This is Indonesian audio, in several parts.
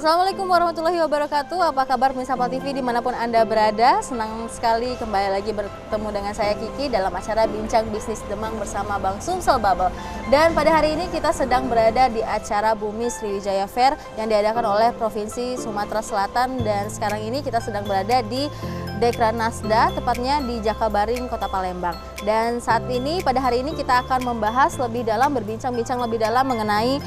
Assalamualaikum warahmatullahi wabarakatuh. Apa kabar pemirsa Pal TV dimanapun Anda berada? Senang sekali kembali lagi bertemu dengan saya Kiki dalam acara Bincang Bisnis Demang bersama Bang Sumsel Bubble. Dan pada hari ini kita sedang berada di acara Bumi Sriwijaya Fair yang diadakan oleh Provinsi Sumatera Selatan. Dan sekarang ini kita sedang berada di Dekranasda, tepatnya di Jakabaring, Kota Palembang. Dan saat ini, pada hari ini kita akan membahas lebih dalam, berbincang-bincang lebih dalam mengenai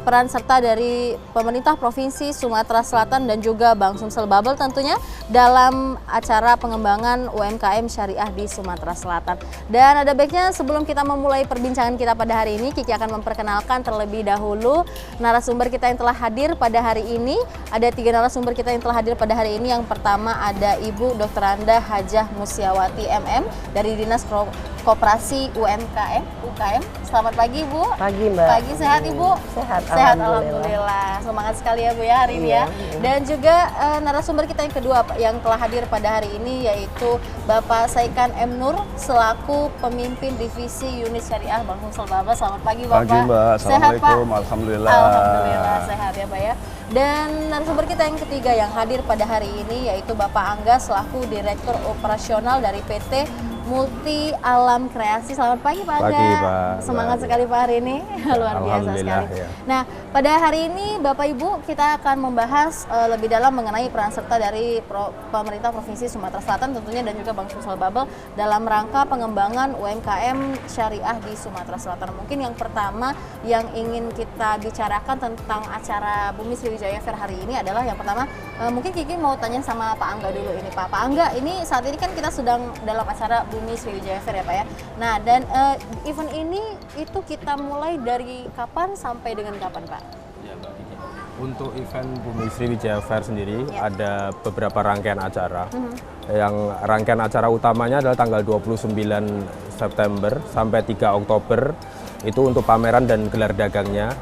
peran serta dari pemerintah Provinsi Sumatera Selatan dan juga Bang Sumsel Bubble tentunya dalam acara pengembangan UMKM syariah di Sumatera Selatan. Dan ada baiknya sebelum kita memulai perbincangan kita pada hari ini, Kiki akan memperkenalkan terlebih dahulu narasumber kita yang telah hadir pada hari ini. Ada 3 narasumber kita yang telah hadir pada hari ini. Yang pertama ada Ibu Dr. Anda Hajah Musyawati MM dari Dinas Koperasi UKM. Selamat pagi Bu. Pagi Mbak. Pagi, sehat Ibu? Sehat, Alhamdulillah. Semangat sekali ya Bu ya hari ini ya. Dan juga narasumber kita yang kedua yang telah hadir pada hari ini yaitu Bapak Saikan M. Nur selaku pemimpin divisi unit syariah Bang Sumsel Bubble. Selamat pagi Bapak. Pagi Mbak. Sehat Pak? Alhamdulillah. Alhamdulillah sehat ya Pak ya. Dan narasumber kita yang ketiga yang hadir pada hari ini yaitu Bapak Angga selaku Direktur Operasional dari PT Multi Alam Kreasi. Selamat pagi Pak Angga. Pagi Pak. Semangat sekali Pak hari ini. Luar biasa sekali. Ya. Nah, pada hari ini Bapak Ibu kita akan membahas lebih dalam mengenai peran serta dari pemerintah Provinsi Sumatera Selatan tentunya dan juga Bang Sumsel Bubble dalam rangka pengembangan UMKM syariah di Sumatera Selatan. Mungkin yang pertama yang ingin kita bicarakan tentang acara Bumi Sriwijaya Fair hari ini adalah yang pertama mungkin Kiki mau tanya sama Pak Angga dulu ini Pak. Pak Angga, ini saat ini kan kita sedang dalam acara Bumi Sriwijaya Fair ya Pak ya. Nah, dan event ini itu kita mulai dari kapan sampai dengan kapan Pak? Ya, Mbak. Untuk event Bumi Sriwijaya Fair sendiri ada beberapa rangkaian acara. Yang rangkaian acara utamanya adalah tanggal 29 September sampai 3 Oktober itu untuk pameran dan gelar dagangnya.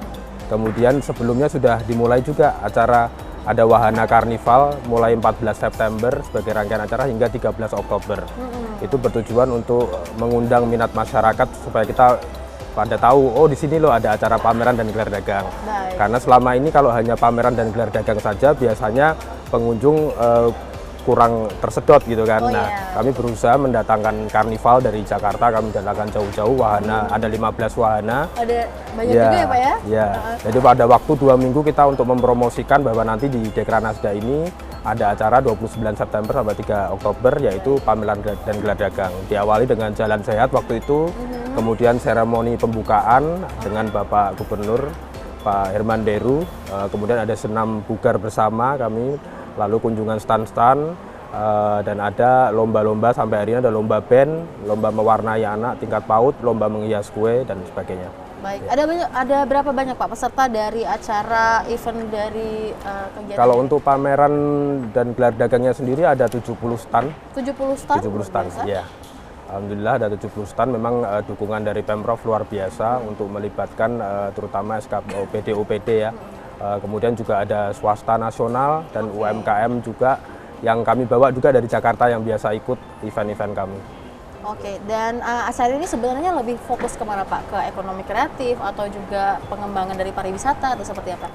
Kemudian sebelumnya sudah dimulai juga acara ada wahana karnival mulai 14 September sebagai rangkaian acara hingga 13 Oktober. Itu bertujuan untuk mengundang minat masyarakat supaya kita pada tahu, oh di sini loh ada acara pameran dan gelar dagang. Baik. Karena selama ini kalau hanya pameran dan gelar dagang saja biasanya pengunjung kurang tersedot gitu kan. Kami berusaha mendatangkan karnival dari Jakarta, kami datangkan jauh-jauh wahana, ada 15 wahana. Ada banyak juga ya Pak ya? Ya, jadi pada waktu 2 minggu kita untuk mempromosikan bahwa nanti di Dekranasda ini ada acara 29 September sampai 3 Oktober yaitu pameran dan gelar dagang. Diawali dengan jalan sehat waktu itu, kemudian seremoni pembukaan dengan Bapak Gubernur Pak Herman Deru, kemudian ada senam bugar bersama kami, lalu kunjungan stand-stand, dan ada lomba-lomba sampai hari ini ada lomba band, lomba mewarnai anak tingkat PAUD, lomba menghias kue dan sebagainya. Baik, ada berapa banyak Pak peserta dari acara event dari kegiatan? Kalau untuk pameran dan gelar dagangnya sendiri ada 70 stand. 70 stand? 70 stand, ya. Alhamdulillah ada 70 stand, memang dukungan dari Pemprov luar biasa untuk melibatkan terutama OPD ya. Kemudian juga ada swasta nasional dan UMKM juga yang kami bawa juga dari Jakarta yang biasa ikut event-event kami. Oke, dan acara ini sebenarnya lebih fokus kemana Pak? Ke ekonomi kreatif atau juga pengembangan dari pariwisata atau seperti apa?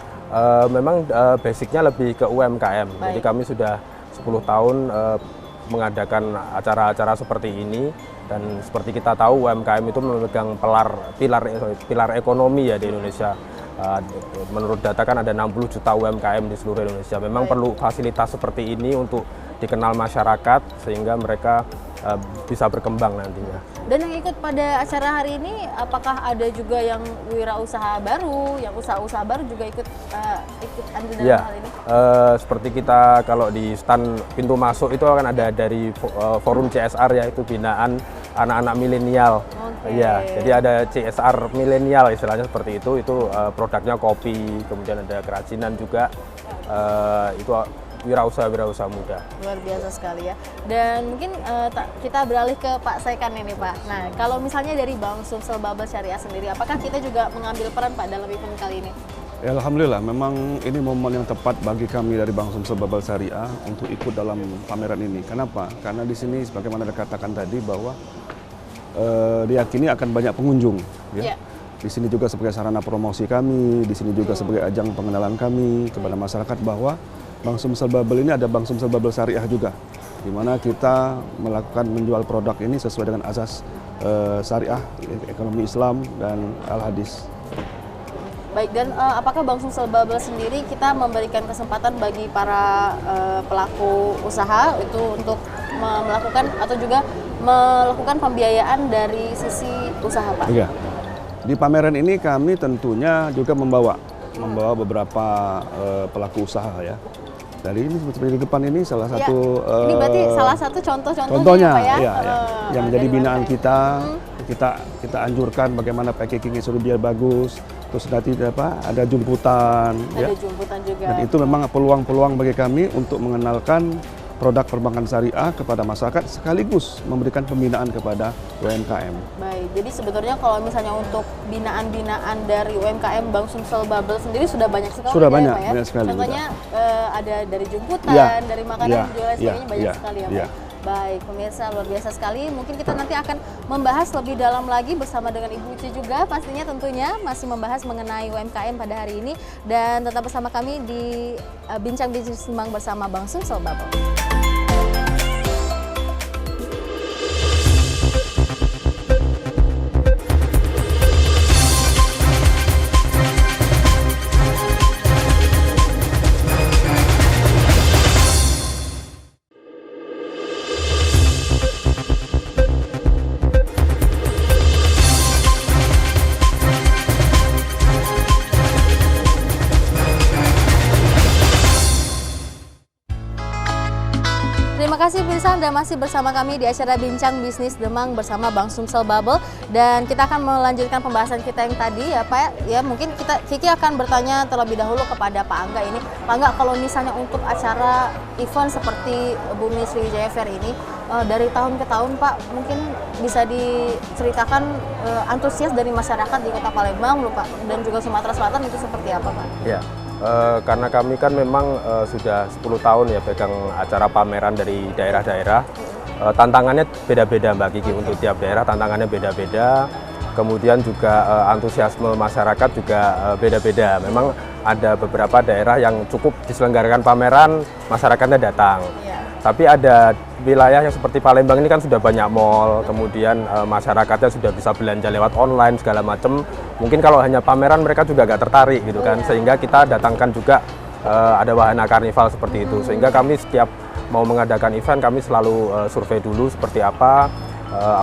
Memang basicnya lebih ke UMKM. Baik. Jadi kami sudah 10 tahun mengadakan acara-acara seperti ini dan seperti kita tahu UMKM itu memegang pilar ekonomi ya di Indonesia. Menurut data kan ada 60 juta UMKM di seluruh Indonesia. Memang perlu fasilitas seperti ini untuk dikenal masyarakat sehingga mereka bisa berkembang nantinya. Dan yang ikut pada acara hari ini, apakah ada juga yang wirausaha baru, yang usaha-usaha baru juga ikut andil dalam hal ini? Seperti kita kalau di stand pintu masuk itu akan ada dari forum CSR yaitu binaan anak-anak milenial. Ya, jadi ada CSR milenial istilahnya seperti itu produknya kopi, kemudian ada kerajinan juga, itu wirausaha muda. Luar biasa sekali ya. Dan mungkin kita beralih ke Pak Saikan ini Pak. Nah, kalau misalnya dari Bang Sumsel Bubble Syariah sendiri, apakah kita juga mengambil peran Pak dalam event kali ini? Ya, alhamdulillah, memang ini momen yang tepat bagi kami dari Bang Sumsel Bubble Syariah untuk ikut dalam pameran ini. Kenapa? Karena di sini sebagaimana dikatakan tadi bahwa diyakini akan banyak pengunjung. Ya. Di sini juga sebagai sarana promosi kami, di sini juga sebagai ajang pengenalan kami kepada masyarakat bahwa Bank Sumsel Babel ini ada Bank Sumsel Babel Syariah juga, di mana kita melakukan menjual produk ini sesuai dengan asas syariah, ekonomi Islam, dan Al-Hadis. Baik, dan apakah Bank Sumsel Babel sendiri kita memberikan kesempatan bagi para pelaku usaha itu untuk melakukan atau juga melakukan pembiayaan dari sisi usaha, Pak? Iya. Di pameran ini kami tentunya juga membawa beberapa pelaku usaha ya. Dari ini seperti di depan ini salah satu ini berarti salah satu contohnya Pak, ya? Ya, yang menjadi dari binaan UMKM. kita anjurkan bagaimana packagingnya sudah biar bagus. Terus nanti ada jemputan, ada jemputan juga. Dan itu memang peluang-peluang bagi kami untuk mengenalkan produk perbankan syariah kepada masyarakat sekaligus memberikan pembinaan kepada UMKM. Baik, jadi sebetulnya kalau misalnya untuk binaan-binaan dari UMKM Bank Sumsel Babel sendiri sudah banyak sekali. Sudah banyak, Pak, ya? banyak sekali. Contohnya ada dari jemputan, dari makanan dan jualan sebagainya banyak sekali ya, Pak. Baik, pemirsa, luar biasa sekali. Mungkin kita nanti akan membahas lebih dalam lagi bersama dengan Ibu Uci juga, pastinya tentunya masih membahas mengenai UMKM pada hari ini. Dan tetap bersama kami di Bincang Bisnis Demang bersama Bank Sumsel Babel. Terima kasih pemirsa, Anda masih bersama kami di acara Bincang Bisnis Demang bersama Bank Sumsel Babel, dan kita akan melanjutkan pembahasan kita yang tadi ya Pak. Ya mungkin Kiki akan bertanya terlebih dahulu kepada Pak Angga ini. Pak Angga, kalau misalnya untuk acara event seperti Bumi Sriwijaya Fair ini dari tahun ke tahun Pak, mungkin bisa diceritakan antusias dari masyarakat di Kota Palembang dan juga Sumatera Selatan itu seperti apa Pak? Ya. Karena kami kan memang sudah 10 tahun ya pegang acara pameran dari daerah-daerah. Tantangannya beda-beda Mbak Kiki, untuk tiap daerah tantangannya beda-beda. Kemudian juga antusiasme masyarakat juga beda-beda. Memang ada beberapa daerah yang cukup diselenggarakan pameran, masyarakatnya datang. Tapi ada wilayah yang seperti Palembang ini kan sudah banyak mall, kemudian masyarakatnya sudah bisa belanja lewat online segala macam. Mungkin kalau hanya pameran mereka juga agak tertarik gitu kan, sehingga kita datangkan juga ada wahana karnival seperti itu. Sehingga kami setiap mau mengadakan event kami selalu survei dulu seperti apa,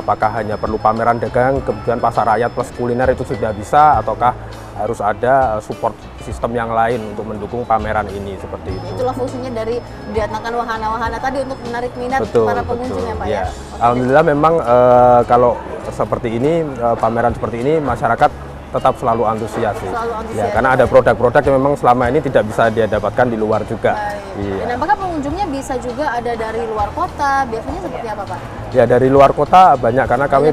apakah hanya perlu pameran dagang, kemudian pasar rakyat plus kuliner itu sudah bisa, ataukah harus ada support sistem yang lain untuk mendukung pameran ini seperti itu. Itulah fungsinya dari didatangkan wahana-wahana tadi untuk menarik minat para pengunjung ya Pak ya. Alhamdulillah memang kalau seperti ini, pameran seperti ini masyarakat tetap selalu antusias sih. Ya, karena ada produk-produk yang memang selama ini tidak bisa dia dapatkan di luar juga. Iya. Dan apakah pengunjungnya bisa juga ada dari luar kota? Biasanya seperti apa Pak? Ya dari luar kota banyak, karena kami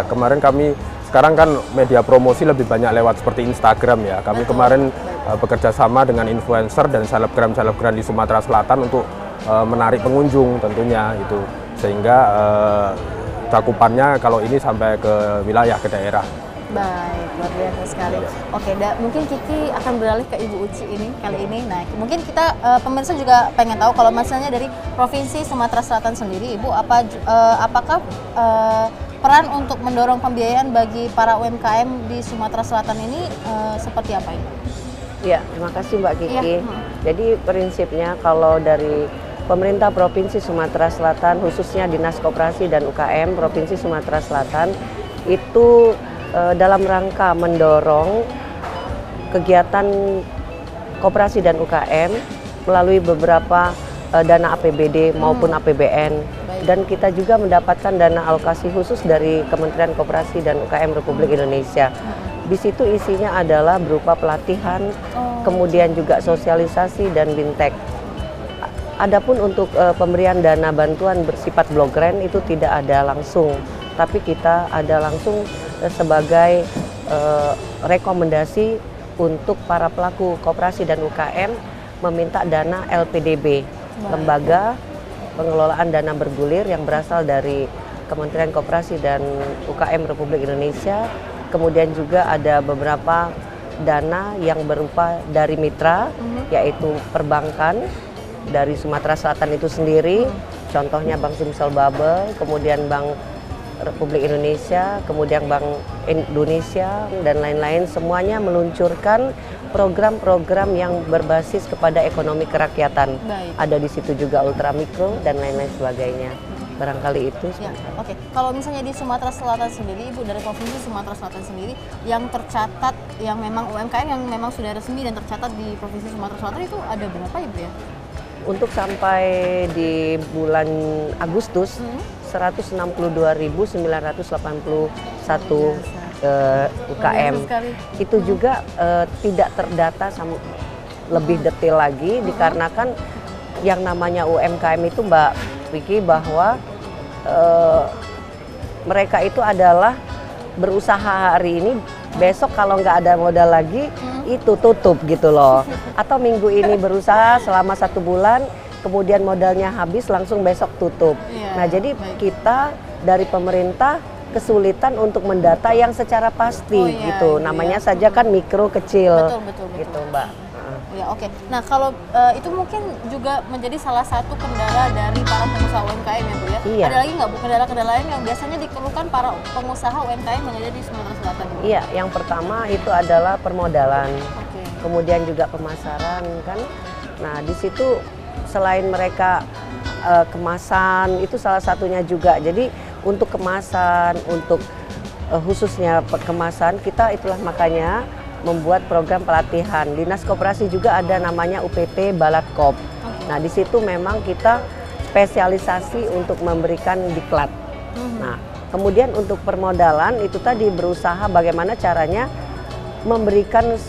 kemarin kami sekarang kan media promosi lebih banyak lewat seperti Instagram ya. Kami kemarin bekerja sama dengan influencer dan selebgram di Sumatera Selatan untuk menarik pengunjung tentunya itu, sehingga cakupannya kalau ini sampai ke wilayah, ke daerah. Baik, luar biasa sekali. Oke, mungkin Kiki akan beralih ke Ibu Uci ini kali ini. Nah, mungkin kita pemirsa juga pengen tahu kalau misalnya dari Provinsi Sumatera Selatan sendiri, Ibu apakah peran untuk mendorong pembiayaan bagi para UMKM di Sumatera Selatan ini seperti apa ini? Ya, terima kasih Mbak Kiki. Jadi prinsipnya kalau dari pemerintah Provinsi Sumatera Selatan, khususnya Dinas Koperasi dan UKM Provinsi Sumatera Selatan, itu dalam rangka mendorong kegiatan koperasi dan UKM melalui beberapa dana APBD maupun APBN. Dan kita juga mendapatkan dana alokasi khusus dari Kementerian Koperasi dan UKM Republik Indonesia. Di situ isinya adalah berupa pelatihan, kemudian juga sosialisasi dan bintek. Adapun untuk pemberian dana bantuan bersifat blok grant itu tidak ada langsung, tapi kita ada langsung sebagai rekomendasi untuk para pelaku koperasi dan UKM meminta dana LPDB, Lembaga Pengelolaan Dana Bergulir, yang berasal dari Kementerian Koperasi dan UKM Republik Indonesia, kemudian juga ada beberapa dana yang berupa dari mitra, yaitu perbankan dari Sumatera Selatan itu sendiri, contohnya Bank Sumsel Babel, kemudian Bank Republik Indonesia, kemudian Bank Indonesia, dan lain-lain, semuanya meluncurkan program-program yang berbasis kepada ekonomi kerakyatan. Baik. Ada di situ juga ultramikro dan lain-lain sebagainya. Barangkali itu. Ya, oke. Kalau misalnya di Sumatera Selatan sendiri, Ibu, dari Provinsi Sumatera Selatan sendiri, yang tercatat, yang memang UMKM yang memang sudah resmi dan tercatat di Provinsi Sumatera Selatan itu ada berapa, Ibu ya? Untuk sampai di bulan Agustus, 162.981 UKM. Itu juga tidak terdata lebih detail lagi, dikarenakan yang namanya UMKM itu, Mbak Vicky, bahwa mereka itu adalah berusaha hari ini, besok kalau nggak ada modal lagi itu tutup gitu loh. Atau minggu ini berusaha selama 1 bulan, kemudian modalnya habis langsung besok tutup. Nah jadi kita dari pemerintah kesulitan untuk mendata yang secara pasti gitu. Namanya saja kan mikro kecil. Betul. Gitu, Mbak. Ya, oke. Nah, kalau itu mungkin juga menjadi salah satu kendala dari para pengusaha UMKM ya, Bu ya. Iya. Ada lagi nggak, Bu, kendala-kendala lain yang biasanya dikeluhkan para pengusaha UMKM yang ada di Sumatera Selatan, Bu? Iya, yang pertama itu adalah permodalan. Oke. Kemudian juga pemasaran kan. Nah, di situ selain mereka kemasan itu salah satunya juga. Jadi untuk kemasan, untuk khususnya kemasan, kita itulah makanya membuat program pelatihan. Dinas Koperasi juga ada namanya UPT Balatkop. Nah, di situ memang kita spesialisasi untuk memberikan diklat. Nah, kemudian untuk permodalan itu tadi berusaha bagaimana caranya memberikan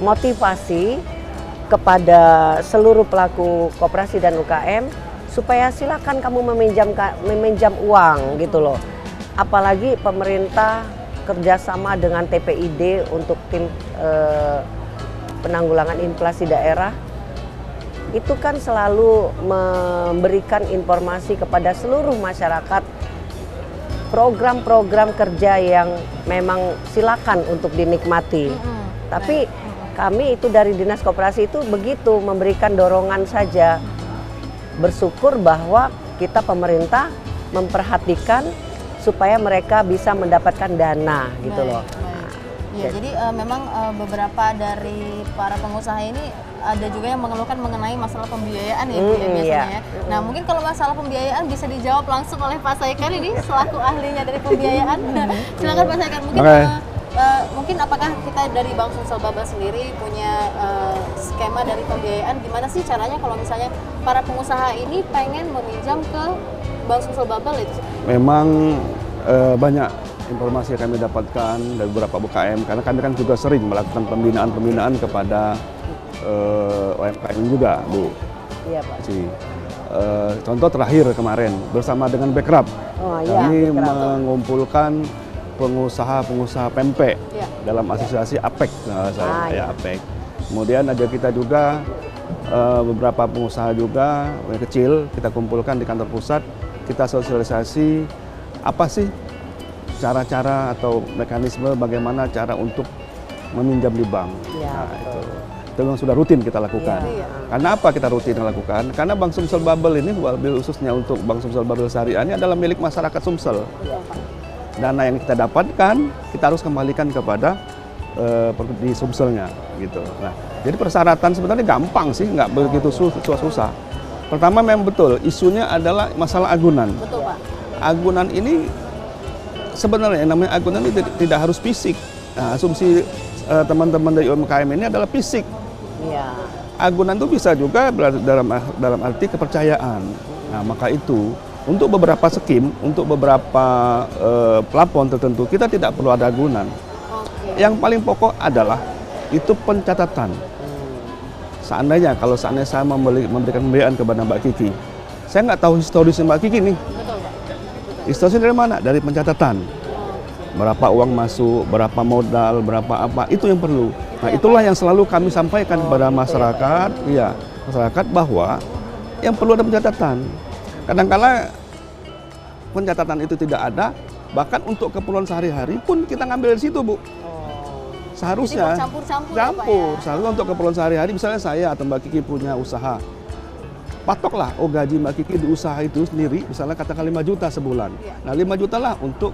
motivasi kepada seluruh pelaku koperasi dan UKM supaya silakan kamu meminjam uang gitu loh. Apalagi pemerintah kerjasama dengan TPID untuk tim penanggulangan inflasi daerah, itu kan selalu memberikan informasi kepada seluruh masyarakat program-program kerja yang memang silakan untuk dinikmati. Tapi kami itu dari Dinas Koperasi itu begitu memberikan dorongan saja. Bersyukur bahwa kita pemerintah memperhatikan supaya mereka bisa mendapatkan dana gitu loh. Ya, jadi memang beberapa dari para pengusaha ini ada juga yang mengeluhkan mengenai masalah pembiayaan ya, Bu, ya biasanya ya. Nah, mungkin kalau masalah pembiayaan bisa dijawab langsung oleh Pak Saikan ini selaku ahlinya dari pembiayaan. Silakan Pak Saikan. Mungkin apakah kita dari Bank Sumsel Babel sendiri punya skema dari pembiayaan, gimana sih caranya kalau misalnya para pengusaha ini pengen meminjam ke Bank Sumsel Babel itu? Memang banyak informasi yang kami dapatkan dari beberapa UKM, karena kami kan juga sering melakukan pembinaan kepada UMKM juga, Bu. Iya, Pak. Contoh terakhir kemarin bersama dengan Backrub, kami mengumpulkan pengusaha-pengusaha pempek dalam asosiasi APEK, APEK. Kemudian ada kita juga beberapa pengusaha juga yang kecil kita kumpulkan di kantor pusat, kita sosialisasi apa sih cara-cara atau mekanisme bagaimana cara untuk meminjam di bank. Itu memang sudah rutin kita lakukan. Karena apa kita rutin lakukan? Karena Bank Sumsel Babel ini, khususnya untuk Bank Sumsel Babel Syariah ini adalah milik masyarakat Sumsel. Dana yang kita dapatkan kita harus kembalikan kepada di Sumselnya gitu. Nah, jadi persyaratan sebenarnya gampang sih, nggak begitu susah. Pertama memang betul isunya adalah masalah agunan. Betul, Pak. Agunan ini sebenarnya namanya agunan ini tidak harus fisik. Nah, asumsi teman-teman dari UMKM ini adalah fisik. Agunan itu bisa juga dalam arti kepercayaan. Nah, maka itu untuk beberapa skim, untuk beberapa plafon tertentu kita tidak perlu ada agunan. Yang paling pokok adalah itu pencatatan. Seandainya saya memberikan pembiayaan kepada Mbak Kiki, saya nggak tahu historisnya Mbak Kiki nih. Historisnya dari mana? Dari pencatatan. Berapa uang masuk, berapa modal, berapa apa, itu yang perlu. Nah, itulah yang selalu kami sampaikan kepada masyarakat, masyarakat bahwa yang perlu ada pencatatan. Kadang-kala pencatatan itu tidak ada, Bahkan untuk keperluan sehari-hari pun kita ngambil dari situ, Bu. Seharusnya Jadi bercampur-campur ya, Pak, campur. ya? Seharusnya untuk keperluan sehari-hari, misalnya saya atau Mbak Kiki punya usaha, patoklah, oh gaji Mbak Kiki di usaha itu sendiri, misalnya katakan 5 juta sebulan. Iya. Nah 5 juta lah untuk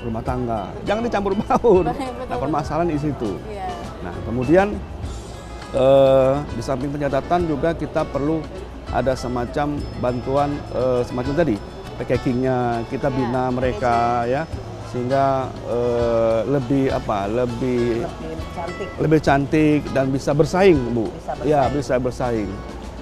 rumah tangga. Jangan dicampur baur. Betul, Nah permasalahan di situ. Iya. Nah kemudian di samping pencatatan juga kita perlu ada semacam bantuan semacam tadi, packagingnya kita Iya, bina mereka ya, sehingga lebih cantik. lebih cantik dan bisa bersaing, Bu. Bisa bersaing. Ya, bisa bersaing.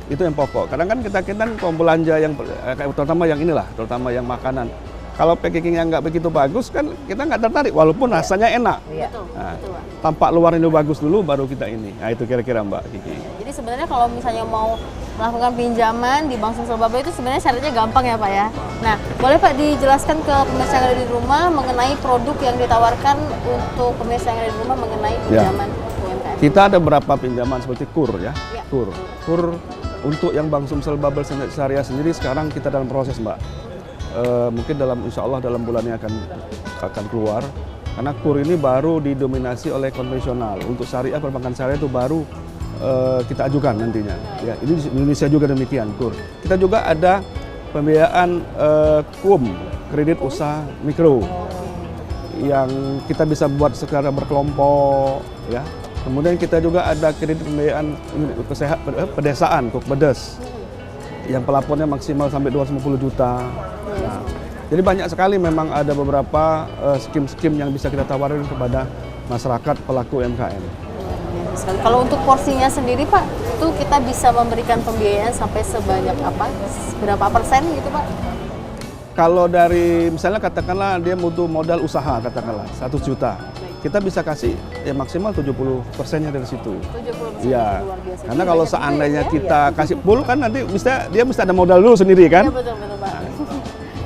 Itu yang pokok. Kadang kan kita kalau belanja yang terutama yang inilah, terutama yang makanan. Kalau packaging yang nggak begitu bagus kan kita nggak tertarik, walaupun rasanya enak. Iya. Betul, Nah, betul, Pak. tampak luar ini bagus dulu, baru kita ini. Nah itu kira-kira Mbak Kiki. Jadi sebenarnya kalau misalnya mau melakukan pinjaman di Bank Sumsel Bubble itu sebenarnya syaratnya gampang ya Pak ya. Nah, boleh Pak dijelaskan ke pemirsa yang ada di rumah mengenai produk yang ditawarkan untuk pemirsa yang ada di rumah mengenai Ya. pinjaman UMKM. Kita ada beberapa pinjaman seperti KUR ya. Ya. KUR untuk yang Bank Sumsel Bubble Syariah sendiri sekarang kita dalam proses Mbak. Mungkin insya Allah dalam bulan ini akan keluar. Karena KUR ini baru didominasi oleh konvensional. Untuk syariah, perbankan syariah itu baru kita ajukan nantinya. Ya, ini di Indonesia juga demikian KUR. Kita juga ada pembiayaan KUM, kredit usaha mikro, yang kita bisa buat secara berkelompok. Ya. Kemudian kita juga ada kredit pembiayaan pedesaan, KUKPEDES, yang pelapornya maksimal sampai 250 juta. Nah, jadi banyak sekali memang ada beberapa skim-skim yang bisa kita tawarin kepada masyarakat pelaku UMKM. Biasa sekali. Kalau untuk porsinya sendiri Pak, itu kita bisa memberikan pembiayaan sampai sebanyak apa? Berapa persen gitu Pak? Kalau dari misalnya katakanlah dia butuh modal usaha katakanlah 1 juta, kita bisa kasih ya maksimal 70%-nya dari situ. 70% Iya. luar biasa. Karena Jadi kalau banyak juga seandainya ya. kita kasih full kan nanti dia mesti ada modal dulu sendiri kan. Iya betul Pak.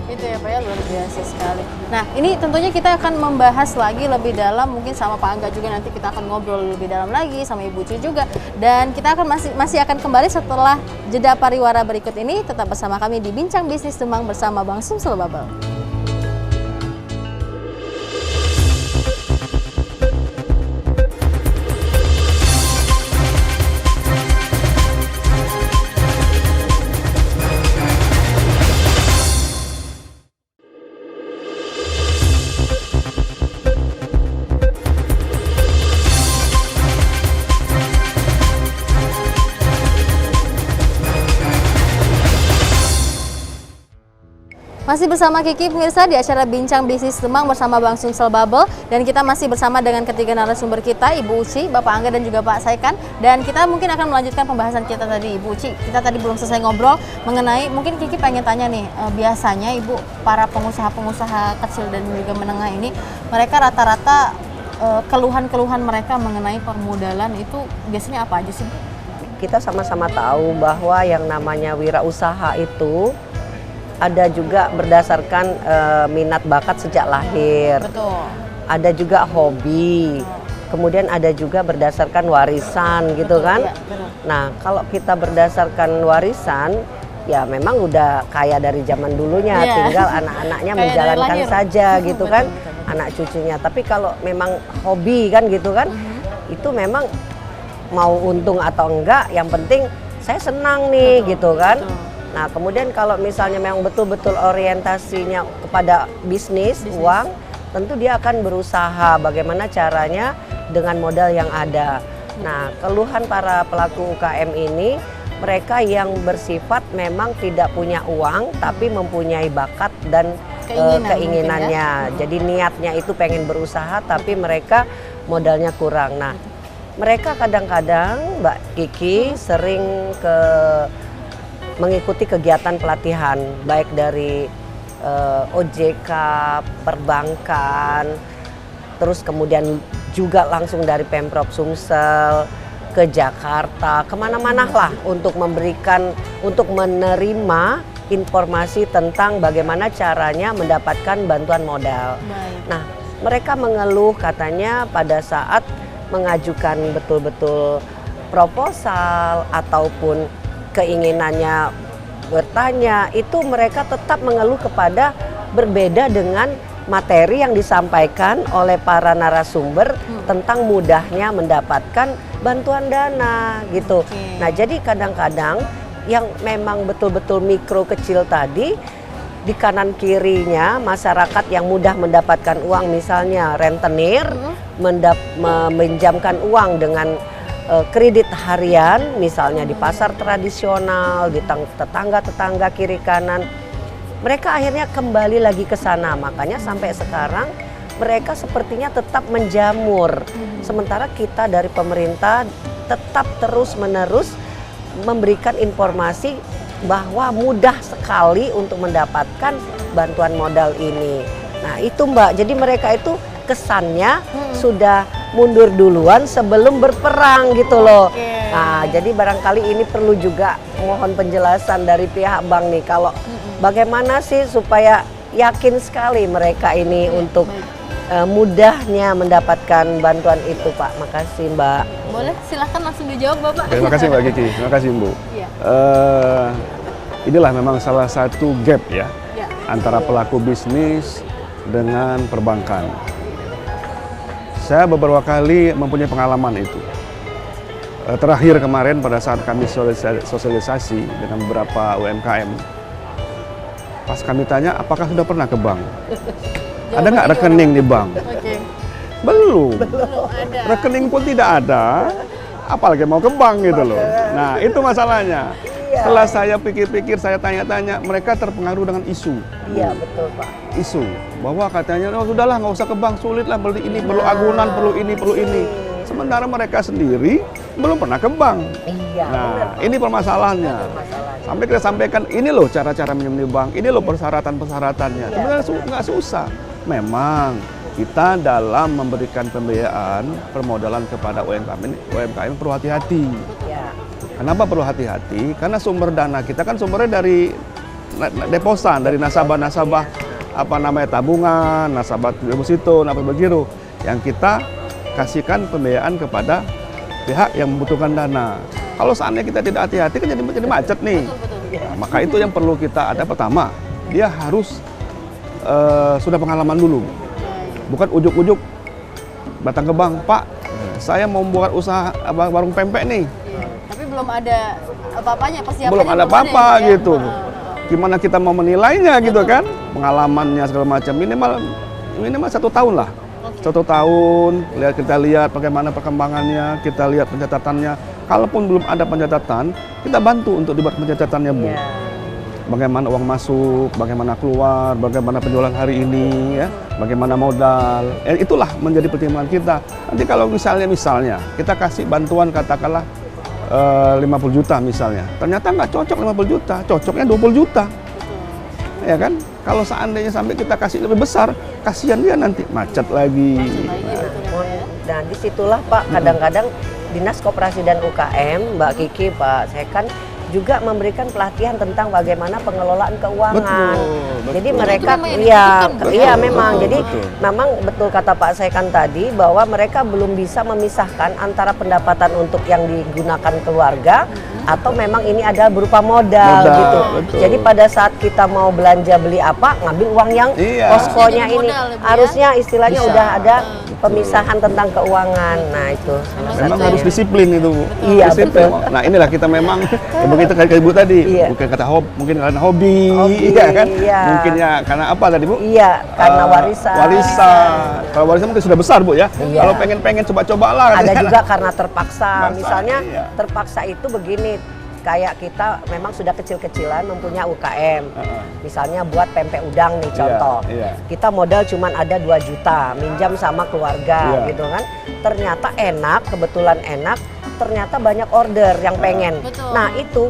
Itu ya Pak ya, luar biasa sekali. Nah ini tentunya kita akan membahas lagi lebih dalam, mungkin sama Pak Angga juga nanti kita akan ngobrol lebih dalam lagi sama Ibu Ci juga. Dan kita akan masih akan kembali setelah jeda pariwara berikut ini. Tetap bersama kami di Bincang Bisnis Demang bersama Bank Sumsel Bubble. Masih bersama Kiki pemirsa di acara Bincang Bisnis Demang bersama Bank Sumsel Bubble, dan kita masih bersama dengan ketiga narasumber kita, Ibu Uci, Bapak Angga dan juga Pak Saikan, dan kita mungkin akan melanjutkan pembahasan kita tadi. Ibu Uci, kita tadi belum selesai ngobrol mengenai, mungkin Kiki pengen tanya nih, biasanya Ibu para pengusaha-pengusaha kecil dan juga menengah ini, mereka rata-rata keluhan-keluhan mereka mengenai permodalan itu biasanya apa aja sih? Kita sama-sama tahu bahwa yang namanya wirausaha itu ada juga berdasarkan minat bakat sejak lahir. Betul. Ada juga hobi. Kemudian ada juga berdasarkan warisan gitu kan. Iya, betul. Nah, kalau kita berdasarkan warisan, ya memang udah kaya dari zaman dulunya, Iya. tinggal anak-anaknya Kaya dari menjalankan lahir. saja gitu Betul, kan, betul. anak cucunya. Tapi kalau memang hobi kan gitu kan, itu memang mau untung atau enggak, yang penting saya senang nih gitu kan. betul. Nah, kemudian kalau misalnya memang betul-betul orientasinya kepada bisnis, uang, tentu dia akan berusaha bagaimana caranya dengan modal yang ada. Nah, keluhan para pelaku UKM ini, mereka yang bersifat memang tidak punya uang tapi mempunyai bakat dan keinginannya. Jadi niatnya itu pengen berusaha tapi mereka modalnya kurang. Nah, mereka kadang-kadang Mbak Kiki sering mengikuti kegiatan pelatihan baik dari OJK, perbankan, terus kemudian juga langsung dari Pemprov Sumsel ke Jakarta, kemana-mana lah untuk menerima informasi tentang bagaimana caranya mendapatkan bantuan modal. Baik. Nah, mereka mengeluh katanya pada saat mengajukan betul-betul proposal ataupun keinginannya bertanya, itu mereka tetap mengeluh kepada berbeda dengan materi yang disampaikan oleh para narasumber tentang mudahnya mendapatkan bantuan dana gitu. Nah, jadi kadang-kadang yang memang betul-betul mikro kecil tadi, di kanan kirinya masyarakat yang mudah mendapatkan uang, misalnya rentenir meminjamkan uang dengan kredit harian, misalnya di pasar tradisional, di tetangga-tetangga kiri kanan, mereka akhirnya kembali lagi ke sana. Makanya sampai sekarang mereka sepertinya tetap menjamur. Sementara kita dari pemerintah tetap terus-menerus memberikan informasi bahwa mudah sekali untuk mendapatkan bantuan modal ini. Nah itu Mbak, jadi mereka itu kesannya sudah mundur duluan sebelum berperang gitu loh. Nah jadi barangkali ini perlu juga mohon penjelasan dari pihak bank nih, kalau bagaimana sih supaya yakin sekali mereka ini untuk mudahnya mendapatkan bantuan itu Pak. Makasih Mbak. Boleh silahkan langsung dijawab Bapak. Terima kasih Mbak Kiki, terima kasih Bu. Iya. Inilah memang salah satu gap ya antara pelaku bisnis dengan perbankan. Saya beberapa kali mempunyai pengalaman itu. Terakhir kemarin pada saat kami sosialisasi dengan beberapa UMKM, pas kami tanya apakah sudah pernah ke bank? Ada nggak rekening di bank? Belum ada. Rekening pun tidak ada, apalagi mau ke bank gitu loh. Nah itu masalahnya. Setelah saya pikir-pikir, saya tanya-tanya, mereka terpengaruh dengan isu. Iya betul Pak. Isu bahwa katanya, oh sudahlah nggak usah ke bank, sulit lah, beli ini, perlu agunan, perlu ini, perlu ini. Sementara mereka sendiri belum pernah ke bank. Iya. Nah ini permasalahannya. Sampai kita sampaikan, ini loh cara-cara minjem di bank, ini loh persyaratan-persyaratannya. Sebenarnya nggak susah. Memang kita dalam memberikan pembiayaan permodalan kepada UMKM perlu hati-hati. Kenapa perlu hati-hati? Karena sumber dana kita kan sumbernya dari deposan, dari nasabah-nasabah tabungan, nasabah deposito, nasabah giro, yang kita kasihkan pembiayaan kepada pihak yang membutuhkan dana. Kalau seandainya kita tidak hati-hati kan jadi macet nih. Nah, maka itu yang perlu kita ada. Pertama, dia harus sudah pengalaman dulu. Bukan ujuk-ujuk datang ke bank, Pak, saya mau buat usaha warung pempek nih. Tapi belum ada apa-apanya, persiapannya belum ada apa-apa gitu. Gimana kita mau menilainya gitu kan? Pengalamannya segala macam, minimal 1 tahun lah. 1 tahun, kita lihat bagaimana perkembangannya, kita lihat pencatatannya. Kalaupun belum ada pencatatan, kita bantu untuk dibuat pencatatannya Bu. Bagaimana uang masuk, bagaimana keluar, bagaimana penjualan hari ini, ya, bagaimana modal. Itulah menjadi pertimbangan kita. Nanti kalau misalnya kita kasih bantuan katakanlah 50 juta misalnya, ternyata nggak cocok 50 juta, cocoknya 20 juta. Ya kan? Kalau seandainya sampai kita kasih lebih besar, kasihan dia nanti macet lagi. Nah disitulah Pak, kadang-kadang Dinas Koperasi dan UKM, Mbak Kiki, Pak Sekan juga memberikan pelatihan tentang bagaimana pengelolaan keuangan. Betul. Jadi mereka memang. Jadi memang betul kata Pak Sekan tadi bahwa mereka belum bisa memisahkan antara pendapatan untuk yang digunakan keluarga atau memang ini adalah berupa modal gitu. Betul. Jadi pada saat kita mau belanja beli apa, ngambil uang yang poskonya ini. Harusnya istilahnya udah ada pemisahan tentang keuangan. Nah itu memang harus disiplin itu Bu. Iya disiplin. betul. Nah inilah kita memang begitu kayak Ibu tadi, mungkin mungkin karena hobi, ya kan? Mungkin ya karena apa tadi Bu? Iya, karena warisan. Kalau warisan mungkin sudah besar Bu ya. Kalau pengen coba-cobalah. Ada juga karena terpaksa. Misalnya iya. Terpaksa itu begini, kayak kita memang sudah kecil-kecilan mempunyai UKM. Misalnya buat pempek udang nih contoh. Kita modal cuman ada 2 juta, minjam sama keluarga gitu kan. Ternyata kebetulan enak. Ternyata banyak order yang pengen. Nah itu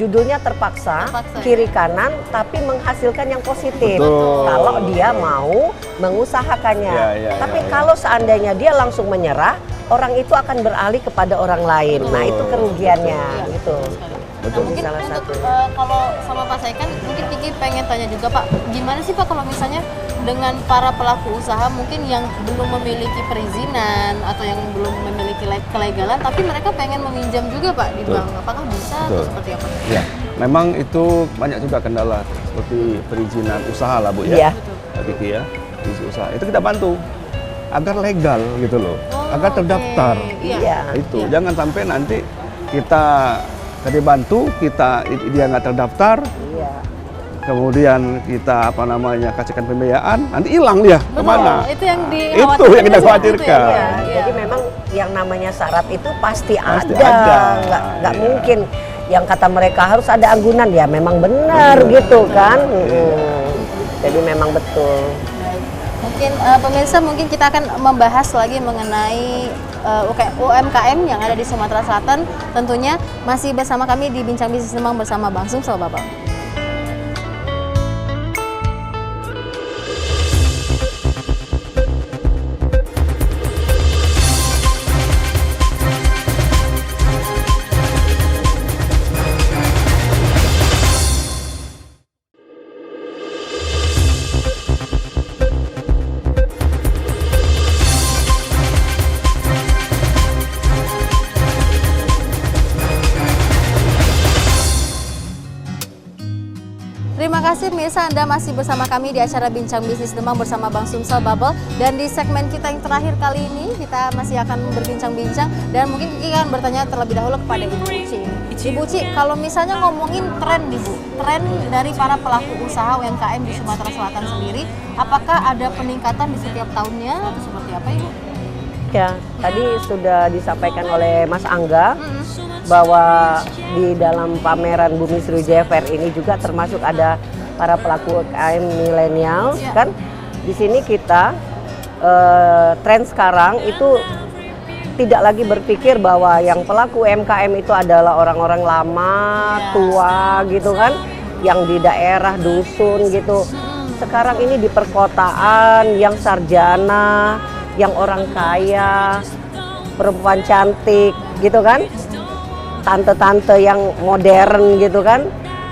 judulnya terpaksa, kiri kanan, tapi menghasilkan yang positif. Kalau dia mau mengusahakannya. Tapi kalau seandainya dia langsung menyerah, orang itu akan beralih kepada orang lain. Nah itu kerugiannya gitu. Betul. Nah, mungkin salah untuk satu. Kalau sama Pak Sekan, mungkin Kiki pengen tanya juga Pak, gimana sih Pak kalau misalnya dengan para pelaku usaha mungkin yang belum memiliki perizinan atau yang belum memiliki kelegalan, tapi mereka pengen meminjam juga Pak di bank, apakah bisa atau seperti apa? Ya, memang itu banyak juga kendala seperti perizinan usaha lah Bu ya, Kiki ya. isi usaha itu kita bantu agar legal gitu loh, Oh, agar terdaftar. oke. Iya. Iya. Itu jangan sampai nanti kita bantu dia nggak terdaftar, Iya. kemudian kita kasihkan pembiayaan, nanti hilang dia Betul, kemana? itu yang Itu yang kita khawatirkan. Iya, Iya. jadi memang yang namanya syarat itu pasti Pasti ada, ada. nggak Iya. mungkin yang kata mereka harus ada anggunan, ya memang benar gitu kan. Jadi memang betul. Mungkin pemirsa, mungkin kita akan membahas lagi mengenai UMKM yang ada di Sumatera Selatan. Tentunya masih bersama kami di Bincang Bisnis Demang bersama Bang Sumsel Babal. Terima kasih pemirsa, Anda masih bersama kami di acara Bincang Bisnis Demang bersama Bang Sumsel Babel. Dan di segmen kita yang terakhir kali ini, kita masih akan berbincang-bincang. Dan mungkin kita akan bertanya terlebih dahulu kepada Ibu Uci. Ibu Uci, kalau misalnya ngomongin tren nih Bu, tren dari para pelaku usaha UMKM di Sumatera Selatan sendiri, apakah ada peningkatan di setiap tahunnya atau seperti apa Ibu? Ya, tadi sudah disampaikan oleh Mas Angga bahwa di dalam pameran Bumi Sriwijaya Fair ini juga termasuk ada para pelaku UMKM milenial, Ya. kan? Di sini kita tren sekarang itu tidak lagi berpikir bahwa yang pelaku UMKM itu adalah orang-orang lama, tua gitu kan, yang di daerah dusun gitu. Sekarang ini di perkotaan, yang sarjana, yang orang kaya, perempuan cantik gitu kan, tante-tante yang modern gitu kan,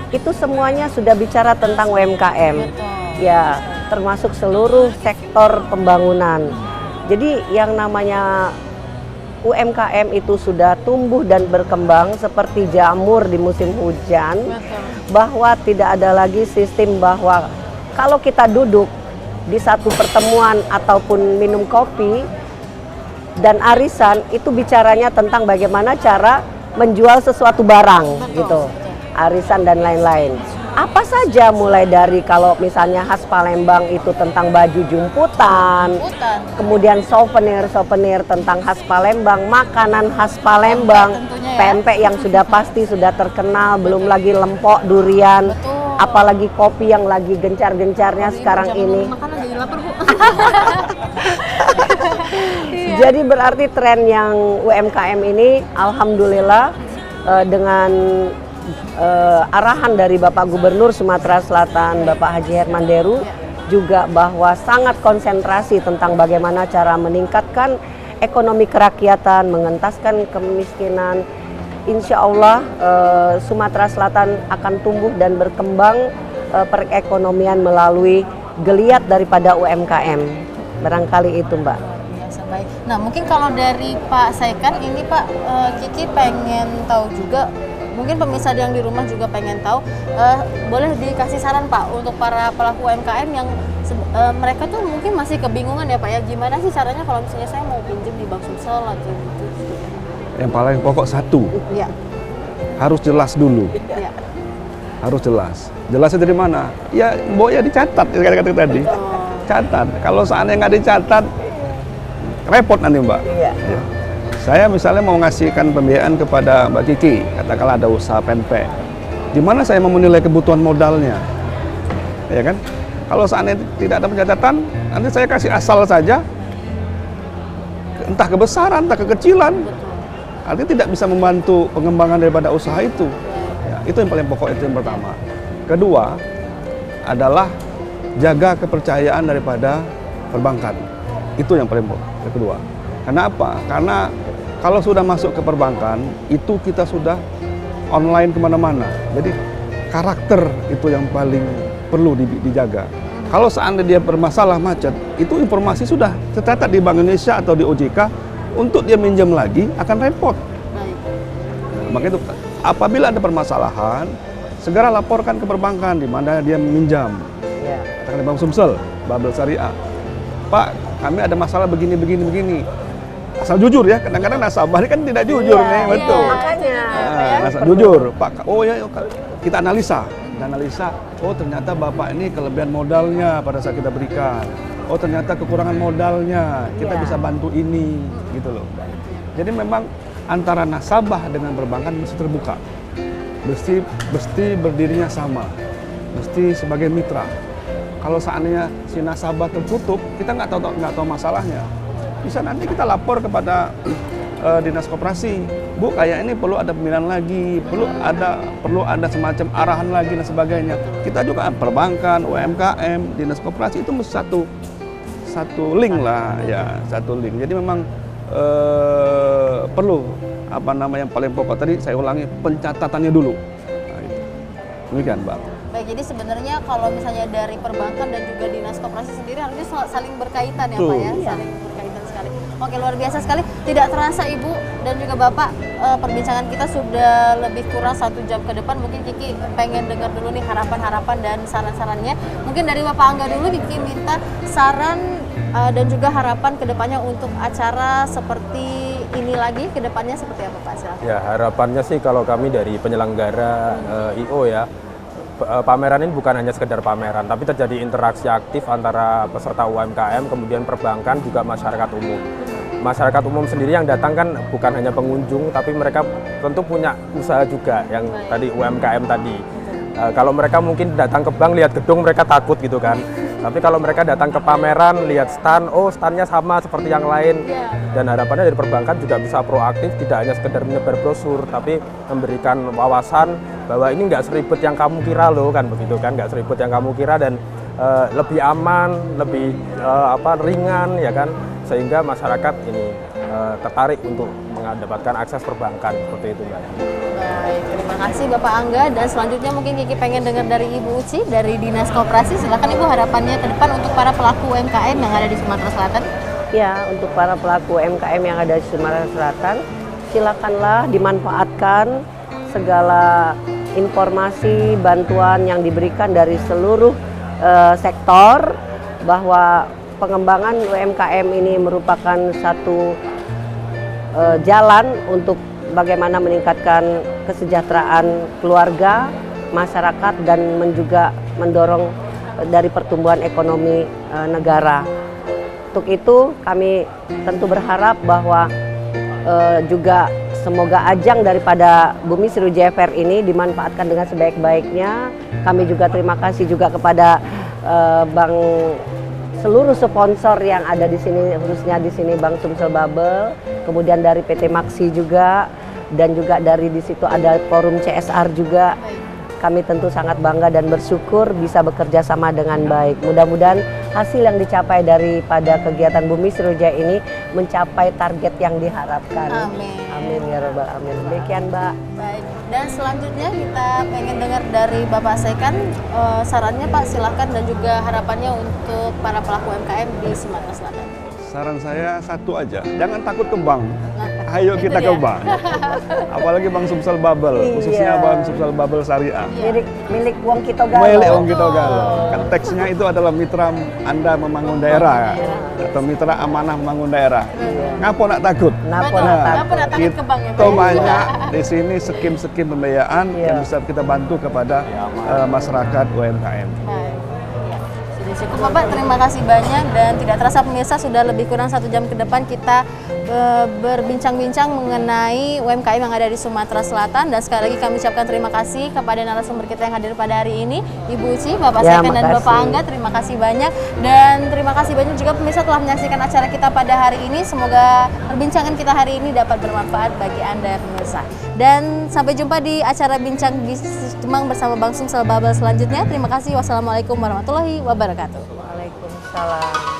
itu semuanya sudah bicara tentang UMKM. Ya, termasuk seluruh sektor pembangunan. Jadi yang namanya UMKM itu sudah tumbuh dan berkembang seperti jamur di musim hujan, bahwa tidak ada lagi sistem bahwa kalau kita duduk di satu pertemuan ataupun minum kopi dan arisan, itu bicaranya tentang bagaimana cara menjual sesuatu barang gitu, arisan dan lain-lain. Apa saja, mulai dari kalau misalnya khas Palembang itu tentang baju jumputan, kemudian souvenir tentang khas Palembang, makanan khas Palembang, tentunya ya. pempek yang sudah pasti sudah terkenal, belum lagi lempok, durian, apalagi kopi yang lagi gencar-gencarnya sekarang ini. Makanan jadi lapar Bu. Jadi berarti tren yang UMKM ini alhamdulillah dengan arahan dari Bapak Gubernur Sumatera Selatan, Bapak Haji Herman Deru, juga bahwa sangat konsentrasi tentang bagaimana cara meningkatkan ekonomi kerakyatan, mengentaskan kemiskinan. Insya Allah Sumatera Selatan akan tumbuh dan berkembang perekonomian melalui geliat daripada UMKM. Barangkali itu Mbak. Biasa, baik. Nah mungkin kalau dari Pak Saikan ini Pak, Kiki pengen tahu juga, mungkin pemirsa yang di rumah juga pengen tahu, boleh dikasih saran Pak untuk para pelaku UMKM yang mereka tuh mungkin masih kebingungan ya Pak ya, gimana sih caranya kalau misalnya saya mau pinjam di Bank Sumsel atau gitu. Yang paling pokok satu, Iya. harus jelas dulu. Iya. Harus jelas. Jelasnya dari mana? Ya, ya dicatat, kata-kata tadi. Catat. Kalau seandainya nggak dicatat, repot nanti Mbak. Iya. Ya. Saya misalnya mau ngasihkan pembiayaan kepada Mbak Kiki, katakanlah ada usaha pempek. Di mana saya mau menilai kebutuhan modalnya? Ya kan? Kalau seandainya tidak ada pencatatan, nanti saya kasih asal saja, entah kebesaran, entah kekecilan. Artinya tidak bisa membantu pengembangan daripada usaha itu. Ya, itu yang paling pokok, itu yang pertama. Kedua adalah jaga kepercayaan daripada perbankan. Itu yang paling pokok. Yang kedua. Karena apa? Karena kalau sudah masuk ke perbankan, itu kita sudah online kemana-mana. Jadi karakter itu yang paling perlu dijaga. Kalau seandainya dia bermasalah macet, itu informasi sudah tercatat di Bank Indonesia atau di OJK, untuk dia minjam lagi akan repot. Maka itu, apabila ada permasalahan, segera laporkan ke perbankan di mana dia meminjam. Ya. Katakan di Bank Sumsel, Babel Syariah. Pak, kami ada masalah begini, begini, begini. Asal jujur ya, kadang-kadang nasabah ini kan tidak jujur nih, betul. Makanya. Asal jujur, Pak. Oh ya, kita analisa. Oh ternyata Bapak ini kelebihan modalnya pada saat kita berikan. Oh ternyata kekurangan modalnya, kita bisa bantu ini, gitu loh. Jadi memang antara nasabah dengan perbankan mesti terbuka, mesti berdirinya sama, mesti sebagai mitra. Kalau seandainya si nasabah tertutup, kita nggak tahu masalahnya. Bisa nanti kita lapor kepada dinas koperasi, Bu, kayak ini perlu ada pembinaan lagi, perlu ada semacam arahan lagi dan sebagainya. Kita juga perbankan, UMKM, dinas koperasi itu mesti satu link lah, ya satu link. Jadi memang perlu yang paling pokok tadi saya ulangi, pencatatannya dulu. Nah, itu. Demikian, Mbak. Baik, jadi sebenarnya kalau misalnya dari perbankan dan juga dinas koperasi sendiri harusnya saling berkaitan ya Pak ya, saling berkaitan sekali. Oke, luar biasa sekali. Tidak terasa Ibu dan juga Bapak, perbincangan kita sudah lebih kurang 1 jam ke depan. Mungkin Kiki pengen dengar dulu nih harapan-harapan dan saran-sarannya. Mungkin dari Bapak Angga dulu, Kiki minta saran dan juga harapan ke depannya untuk acara seperti ini lagi, ke depannya seperti apa Pak? Silahkan. Ya, harapannya sih kalau kami dari penyelenggara I.O. ya, pameran ini bukan hanya sekedar pameran, tapi terjadi interaksi aktif antara peserta UMKM, kemudian perbankan, juga masyarakat umum. Masyarakat umum sendiri yang datang kan bukan hanya pengunjung, tapi mereka tentu punya usaha juga, yang tadi UMKM tadi. Kalau mereka mungkin datang ke bank, lihat gedung, mereka takut gitu kan. Tapi kalau mereka datang ke pameran, lihat stand, oh standnya sama seperti yang lain. Dan harapannya dari perbankan juga bisa proaktif, tidak hanya sekedar menyebar brosur, tapi memberikan wawasan bahwa ini nggak seribet yang kamu kira loh, kan begitu kan, nggak seribet yang kamu kira, dan lebih aman, lebih ringan ya kan, sehingga masyarakat ini tertarik untuk mendapatkan akses perbankan seperti itu, Mbak. Baik, terima kasih Bapak Angga, dan selanjutnya mungkin Kiki pengen dengar dari Ibu Uci dari Dinas Koperasi. Silakan Ibu, harapannya ke depan untuk para pelaku UMKM yang ada di Sumatera Selatan. Ya, untuk para pelaku UMKM yang ada di Sumatera Selatan, silakanlah dimanfaatkan segala informasi, bantuan yang diberikan dari seluruh sektor, bahwa pengembangan UMKM ini merupakan satu jalan untuk bagaimana meningkatkan kesejahteraan keluarga, masyarakat, dan juga mendorong dari pertumbuhan ekonomi negara. Untuk itu kami tentu berharap bahwa juga semoga ajang daripada Bumi Sriwijaya Fair ini dimanfaatkan dengan sebaik-baiknya. Kami juga terima kasih juga kepada seluruh sponsor yang ada di sini, khususnya di sini Bank Sumsel Bubble, kemudian dari PT Maxi juga, dan juga dari di situ ada forum CSR juga. Kami tentu sangat bangga dan bersyukur bisa bekerja sama dengan baik. Mudah-mudahan hasil yang dicapai daripada kegiatan Bumi Sriwijaya ini mencapai target yang diharapkan. Amin. Amin ya rabbal alamin. Demikian, Mbak. Baik. Dan selanjutnya kita pengen dengar dari Bapak Sekan, sarannya Pak, silakan, dan juga harapannya untuk para pelaku UMKM di Sumatera Selatan. Saran saya satu aja, jangan takut ke bank. Ayo kita ke bank. Apalagi Bank Sumsel Bubble, khususnya Bank Sumsel Bubble Syariah. Milik Wong Kito Galo. Milik Wong Kito Galo. Kan teksnya itu adalah mitra Anda membangun daerah, atau mitra amanah membangun daerah. Ngapo nak takut? Ngapo nak takut ke bank ya, Pak? Itu banyak di sini skim-skim pembiayaan yang bisa kita bantu kepada masyarakat UMKM. Cukup Bapak, terima kasih banyak, dan tidak terasa pemirsa sudah lebih kurang 1 jam ke depan kita berbincang-bincang mengenai UMKM yang ada di Sumatera Selatan. Dan sekali lagi kami ucapkan terima kasih kepada narasumber kita yang hadir pada hari ini, Ibu Uci, Bapak Sekan, dan Bapak Angga. Terima kasih banyak, dan terima kasih banyak juga pemirsa telah menyaksikan acara kita pada hari ini. Semoga perbincangan kita hari ini dapat bermanfaat bagi Anda pemirsa. Dan sampai jumpa di acara Bincang Bisnis Demang bersama Bank Sumsel Bubble selanjutnya. Terima kasih. Wassalamualaikum warahmatullahi wabarakatuh. Waalaikumsalam.